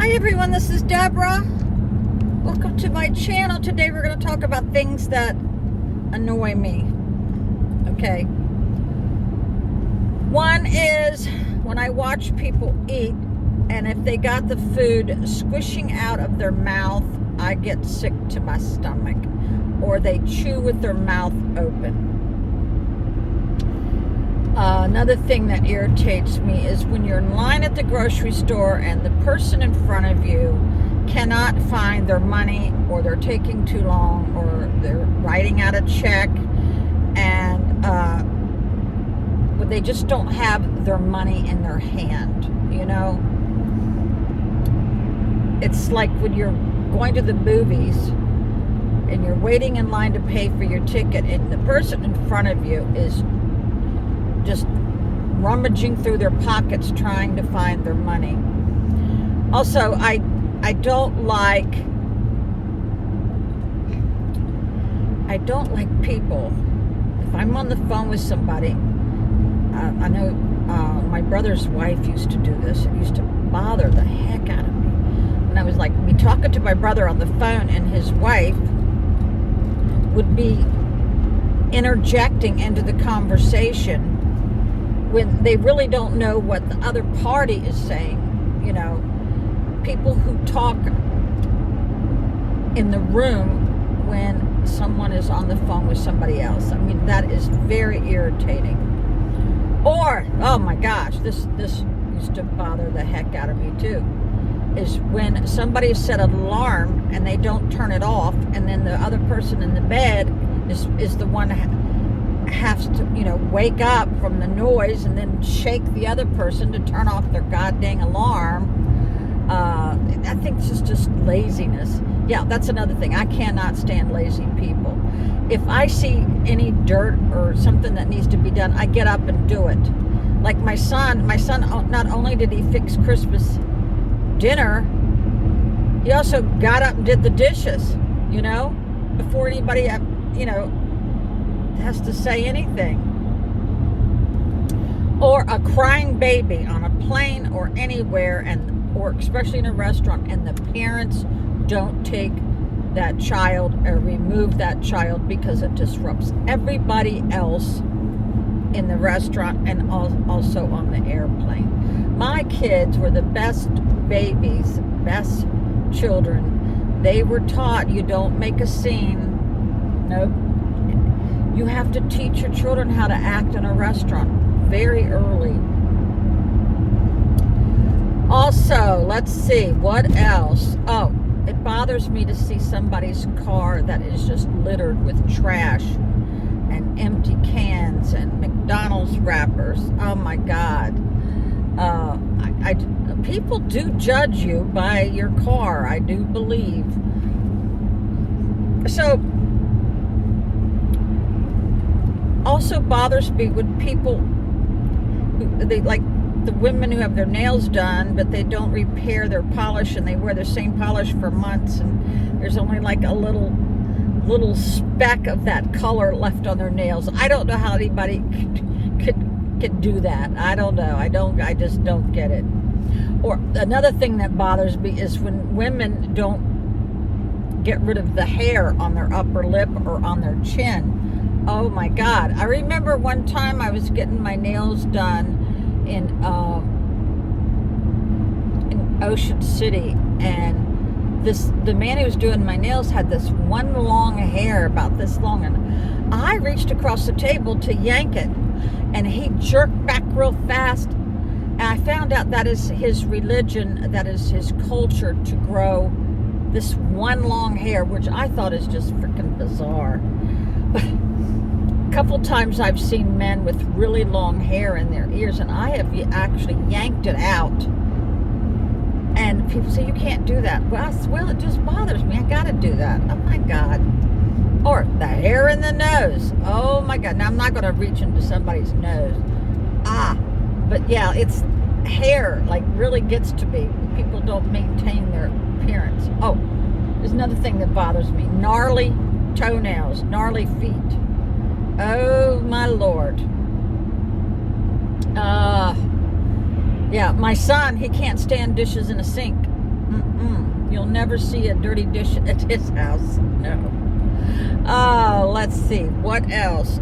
Hi everyone, this is Deborah. Welcome to my channel. Today we're going to talk about things that annoy me. Okay. One is when I watch people eat, and if they got the food squishing out of their mouth, I get sick to my stomach. Or they chew with their mouth open. Another thing that irritates me is when you're in line at the grocery store and the person in front of you cannot find their money, or they're taking too long, or they're writing out a check, and they just don't have their money in their hand, you know? It's like when you're going to the movies and you're waiting in line to pay for your ticket, and the person in front of you is just rummaging through their pockets trying to find their money. Also, I don't like people. If I'm on the phone with somebody, I know my brother's wife used to do this. It used to bother the heck out of me. And I was like, be talking to my brother on the phone, and his wife would be interjecting into the conversation when they really don't know what the other party is saying. You know, people who talk in the room when someone is on the phone with somebody else. I mean, that is very irritating. Or, oh my gosh, this used to bother the heck out of me too, is when somebody set an alarm and they don't turn it off, and then the other person in the bed is the one has to, you know, wake up from the noise and then shake the other person to turn off their goddamn alarm. I think this is just laziness. Yeah, that's another thing. I cannot stand lazy people. If I see any dirt or something that needs to be done, I get up and do it. Like my son, not only did he fix Christmas dinner, he also got up and did the dishes, you know, before anybody, you know, has to say anything. Or a crying baby on a plane or anywhere, or especially in a restaurant, and the parents don't take that child or remove that child because it disrupts everybody else in the restaurant and also on the airplane. My kids were the best babies, best children. They were taught you don't make a scene. Nope. You have to teach your children how to act in a restaurant very early. Also, let's see, what else? Oh, it bothers me to see somebody's car that is just littered with trash and empty cans and McDonald's wrappers. Oh my God. People do judge you by your car, I do believe. So, also bothers me when people they like the women who have their nails done, but they don't repair their polish, and they wear the same polish for months, and there's only like a little speck of that color left on their nails. I don't know how anybody could do that. I don't know. I just don't get it. Or another thing that bothers me is when women don't get rid of the hair on their upper lip or on their chin. Oh my God. I remember one time I was getting my nails done in Ocean City, and the man who was doing my nails had this one long hair about this long, and I reached across the table to yank it, and he jerked back real fast, and I found out that is his religion, that is his culture, to grow this one long hair, which I thought is just freaking bizarre. Couple times I've seen men with really long hair in their ears, and I have actually yanked it out, and people say you can't do that. Well, it just bothers me. I gotta do that. Oh my God. Or the hair in the nose. Oh my God. Now I'm not gonna reach into somebody's nose. But yeah, it's hair like really gets to me. People don't maintain their appearance. Oh, there's another thing that bothers me. Gnarly toenails, gnarly feet. Oh my Lord. Yeah, my son, he can't stand dishes in a sink. You'll never see a dirty dish at his house. No. Let's see. What else?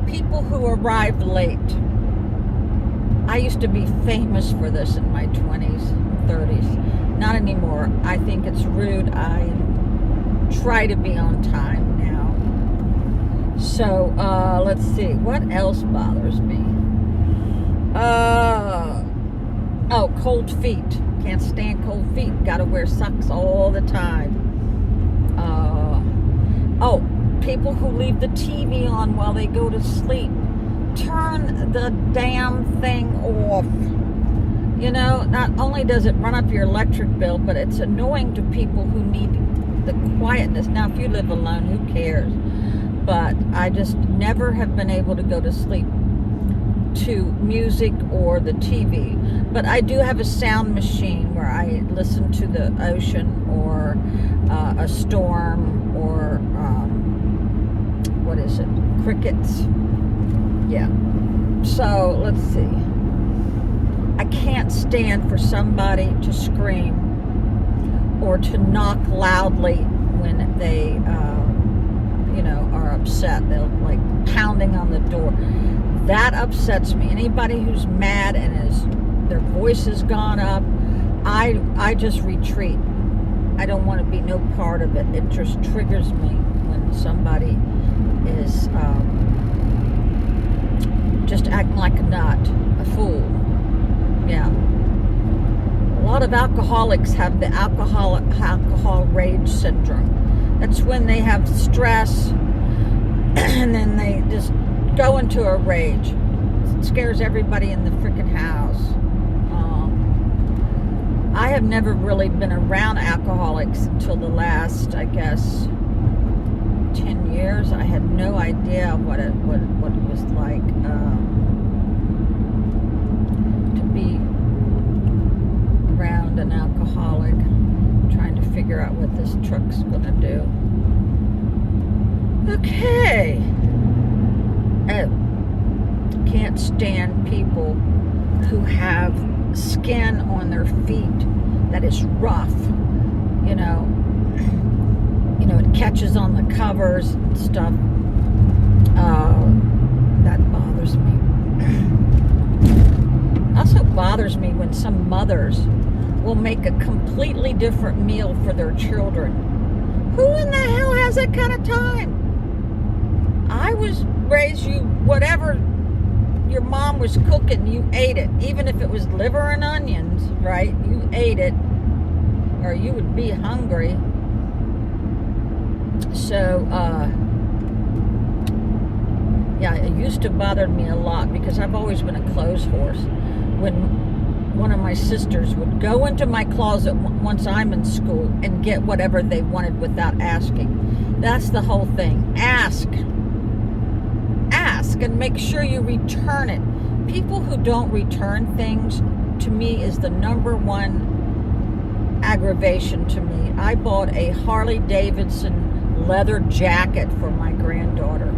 People who arrive late. I used to be famous for this in my 20s, 30s. Not anymore. I think it's rude. I try to be on time now. So, let's see. What else bothers me? Cold feet. Can't stand cold feet. Gotta wear socks all the time. People who leave the TV on while they go to sleep. Turn the damn thing off. You know, not only does it run up your electric bill, but it's annoying to people who need the quietness. Now, if you live alone, who cares? But I just never have been able to go to sleep to music or the TV. But I do have a sound machine where I listen to the ocean or a storm or what is it? Crickets. Yeah. So let's see. I can't stand for somebody to scream or to knock loudly when they, are upset. They're like pounding on the door. That upsets me. Anybody who's mad and their voice has gone up, I just retreat. I don't want to be no part of it. It just triggers me when somebody is just acting like a nut, a fool. Yeah. A lot of alcoholics have the alcohol rage syndrome. That's when they have stress and then they just go into a rage. It scares everybody in the freaking house. I have never really been around alcoholics until the last, I guess, 10 years. I had no idea what it was like to be around an alcoholic, trying to figure out what this truck's gonna do. Okay. Can't stand people who have skin on their feet that is rough. It catches on the covers and stuff. That bothers me. Also bothers me when some mothers will make a completely different meal for their children. Who in the hell has that kind of time? I was raised, whatever your mom was cooking, you ate it. Even if it was liver and onions, right? You ate it, or you would be hungry. So, it used to bother me a lot because I've always been a clothes horse. When one of my sisters would go into my closet once I'm in school and get whatever they wanted without asking. That's the whole thing. Ask and make sure you return it. People who don't return things, to me, is the number one aggravation to me. I bought a Harley Davidson leather jacket for my granddaughter,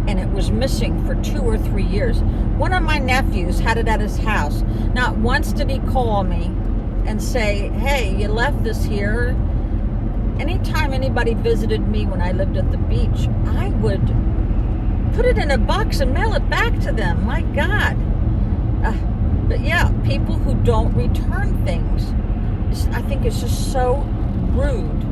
and it was missing for 2 or 3 years. One of my nephews had it at his house. Not once did he call me and say, hey, you left this here. Anytime anybody visited me when I lived at the beach, I would put it in a box and mail it back to them. My God. But yeah, people who don't return things, I think it's just so rude.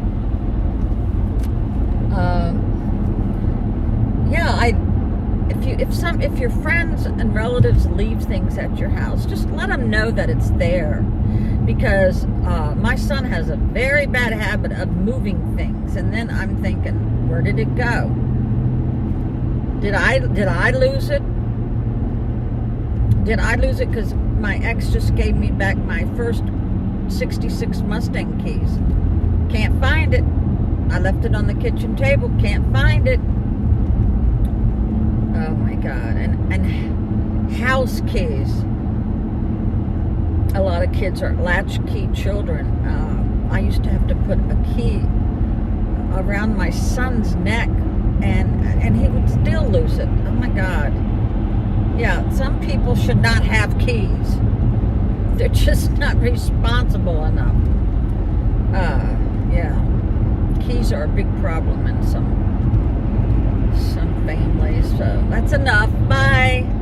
If your friends and relatives leave things at your house, just let them know that it's there. Because my son has a very bad habit of moving things, and then I'm thinking, where did it go? Did I lose it? Did I lose it because my ex just gave me back my first 66 Mustang keys? Can't find it. I left it on the kitchen table. Can't find it. Oh my God. And house keys. A lot of kids are latchkey children. I used to have to put a key around my son's neck, and he would still lose it. Oh my God. Yeah, some people should not have keys. They're just not responsible enough. Yeah, keys are a big problem in some families. So that's enough. Bye.